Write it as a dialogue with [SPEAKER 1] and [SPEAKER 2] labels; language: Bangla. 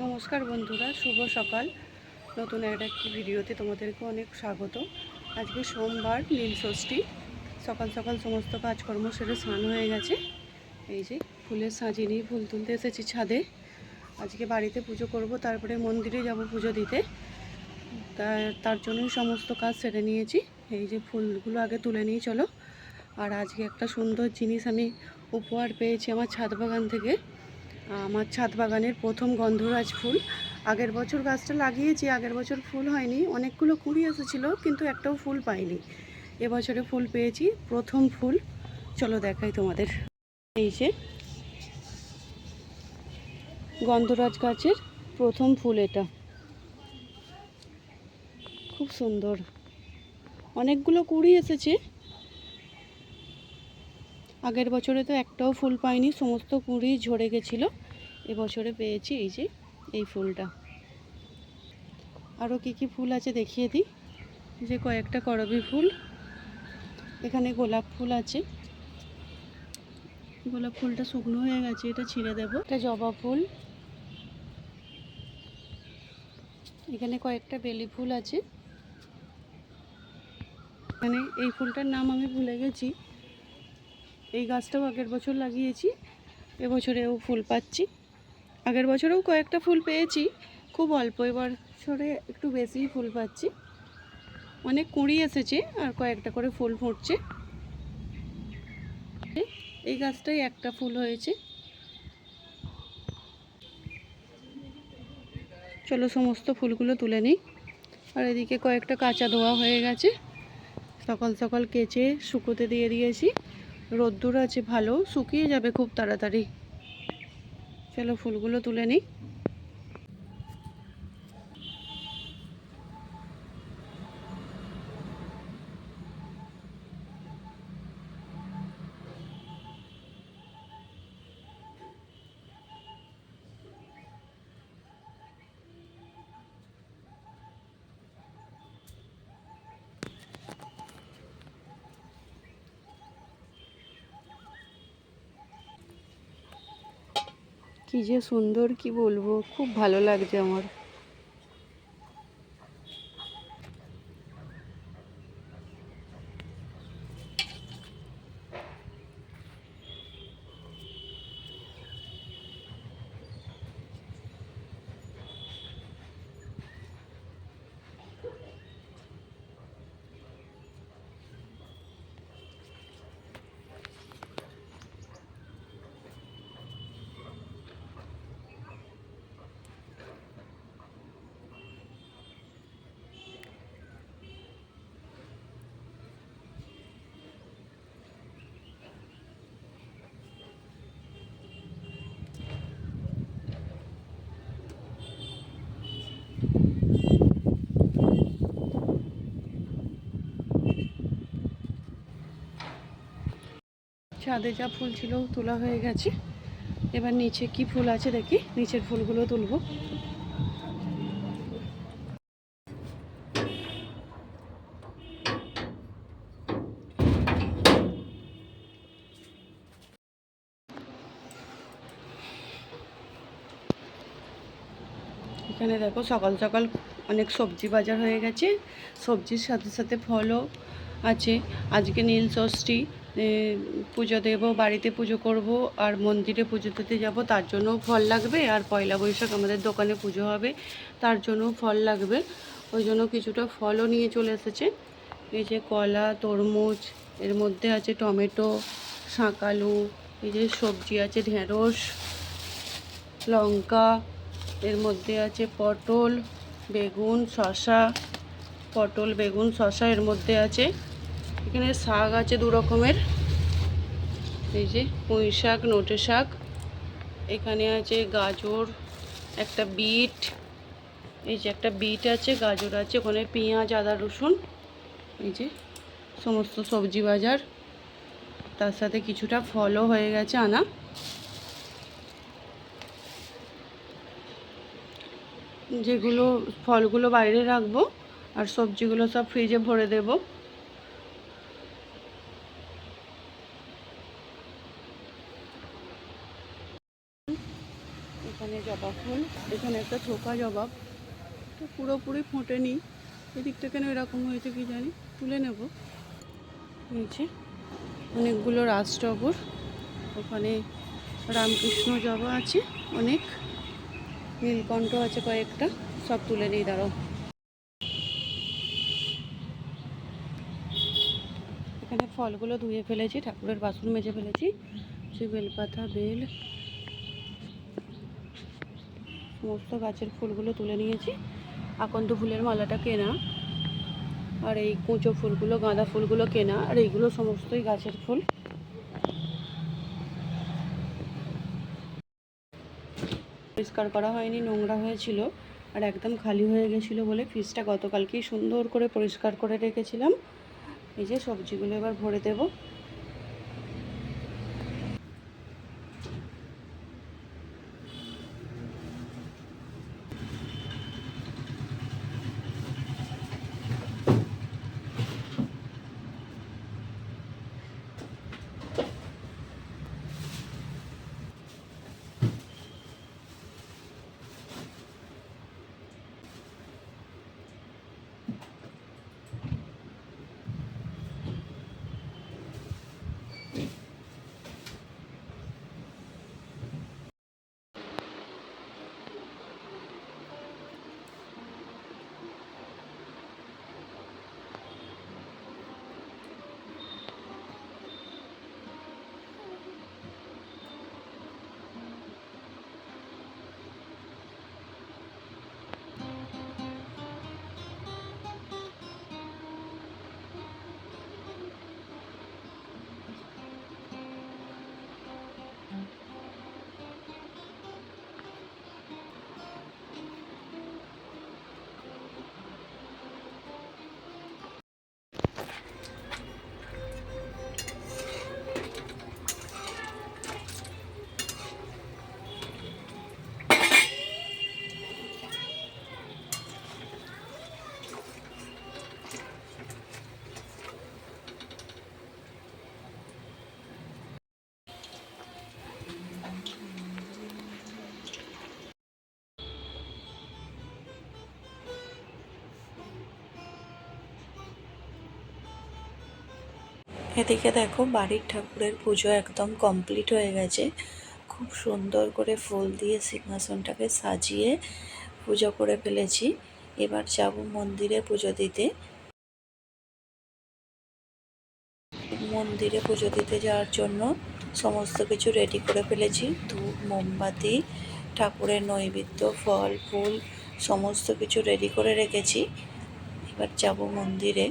[SPEAKER 1] নমস্কার বন্ধুরা, শুভ সকাল। নতুন একটি ভিডিওতে তোমাদেরকে অনেক স্বাগত। আজকে সোমবার, নীল ষষ্ঠী। সকাল সকাল সমস্ত কাজকর্ম সেরে স্নান হয়ে গেছে। এই যে ফুলের সাজিয়ে নিয়ে ফুল তুলতে এসেছি ছাদে। আজকে বাড়িতে পুজো করব, তারপরে মন্দিরে যাব পুজো দিতে। তার জন্যই সমস্ত কাজ সেরে নিয়েছি। এই যে ফুলগুলো আগে তুলে নিয়ে চলো। আর আজকে একটা সুন্দর জিনিস আমি উপহার পেয়েছি আমার ছাদ বাগান থেকে। আমার ছাদ বাগানের প্রথম গন্ধরাজ ফুল। আগের বছর গাছটা লাগিয়েছি, আগের বছর ফুল হয়নি, অনেকগুলো কুঁড়ি এসেছিলো কিন্তু একটাও ফুল পাইনি। এবছরে ফুল পেয়েছি, প্রথম ফুল। চলো দেখাই তোমাদের। এই যে গন্ধরাজ গাছের প্রথম ফুল, এটা খুব সুন্দর। অনেকগুলো কুঁড়ি এসেছে, আগের বছরে তো একটাও ফুল পাইনি, সমস্ত কুঁড়ি ঝরে গেছিলো। এবছরে পেয়েছি এই যে এই ফুলটা। আরও কি ফুল আছে দেখিয়ে দিই। যে কয়েকটা করবী ফুল, এখানে গোলাপ ফুল আছে। গোলাপ ফুলটা শুকনো হয়ে গেছে, এটা ছিঁড়ে দেবো। এটা জবা ফুল, এখানে কয়েকটা বেলি ফুল আছে। এখানে এই ফুলটার নাম আমি ভুলে গেছি। এই গাছটাও আগের বছর লাগিয়েছি, এবছরেও ফুল পাচ্ছি। আগের বছরেও কয়েকটা ফুল পেয়েছি, খুব অল্প। এবছরে একটু বেশিই ফুল পাচ্ছি। অনেক কুঁড়ি এসেছে আর কয়েকটা করে ফুল ফুটছে। এই গাছটাই একটা ফুল হয়েছে। চলো সমস্ত ফুলগুলো তুলে নিই। আর এদিকে কয়েকটা কাঁচা ধোয়া হয়ে গেছে, সকাল সকাল কেচে শুকোতে দিয়ে দিয়েছি। রোদ্দুর আছে ভালো, শুকিয়ে যাবে খুব তাড়াতাড়ি। চলো ফুলগুলো তুলে নিই। কি যে সুন্দর, কি বলবো, খুব ভালো লাগছে আমার। ছাদে যা ফুল ছিল তোলা হয়ে গেছে। এবার নিচে কি ফুল আছে দেখি, নিচের ফুলগুলো তুলবো। এখানে দেখো সকাল সকাল অনেক সবজি বাজার হয়ে গেছে। সবজির সাথে সাথে ফলও আছে। আজকে নীল ষষ্ঠী, পুজো দেবো, বাড়িতে পুজো করব আর মন্দিরে পুজো দিতে যাব, তার জন্যও ফল লাগবে। আর পয়লা বৈশাখ আমাদের দোকানে পুজো হবে, তার জন্যও ফল লাগবে। ওই জন্য কিছুটা ফলও নিয়ে চলে এসেছে। এই যে কলা, তরমুজ, এর মধ্যে আছে টমেটো, শাঁকালু, এই যে সবজি আছে ঢেঁড়স, লঙ্কা, এর মধ্যে আছে পটল, বেগুন, শসা। পটল, বেগুন, শসা এর মধ্যে আছে। এখানে শাক আছে দু রকমের, এই যে পুঁই শাক, নোটে শাক। এখানে আছে গাজর, একটা বিট, এই যে একটা বিট আছে, গাজর আছে, ওখানে পেঁয়াজ, আদা, রসুন। এই যে সমস্ত সবজি বাজার, তার সাথে কিছুটা ফলও হয়ে গেছে আনা। যেগুলো ফলগুলো বাইরে রাখবো আর সবজিগুলো সব ফ্রিজে ভরে দেব। এখানে জবা ফুল, এখানে একটা থোকা জবা, তো পুরোপুরি ফোটেনি, এদিকটা কেন এরকম হয়েছে কি জানি, তুলে নেব। নিচে অনেকগুলো রাজটগর, ওখানে রামকৃষ্ণ জবা আছে অনেক, নীলকণ্ঠ আছে কয়েকটা, সব তুলে নিই, দাঁড়াও। এখানে ফলগুলো ধুয়ে ফেলেছি, ঠাকুরের বাসন মেজে ফেলেছি, সে বেলপাতা, বেল, সমস্ত গাছের ফুলগুলো তুলে নিয়েছি। আকন্দ ফুলের মালাটা কেনা, আর এই কুঁচো ফুলগুলো, গাঁদা ফুলগুলো কেনা, আর এইগুলো সমস্তই গাছের ফুল। পরিষ্কার করা হয়নি, নোংরা হয়েছিল আর একদম খালি হয়ে গেছিলো বলে ফ্রিজটা গতকালকেই সুন্দর করে পরিষ্কার করে রেখেছিলাম। এই যে সবজিগুলো এবার ভরে দেবো। এদিকে দেখো বাড়ির ঠাকুরের পুজো একদম কমপ্লিট হয়ে গেছে। খুব সুন্দর করে ফুল দিয়ে সিংহাসনটাকে সাজিয়ে পুজো করে ফেলেছি। এবার যাব মন্দিরে পুজো দিতে। মন্দিরে পুজো দিতে যাওয়ার জন্য সমস্ত কিছু রেডি করে ফেলেছি। ধূপ, মোমবাতি, ঠাকুরের নৈবেদ্য, ফল ফুল সমস্ত কিছু রেডি করে রেখেছি। এবার যাব মন্দিরে।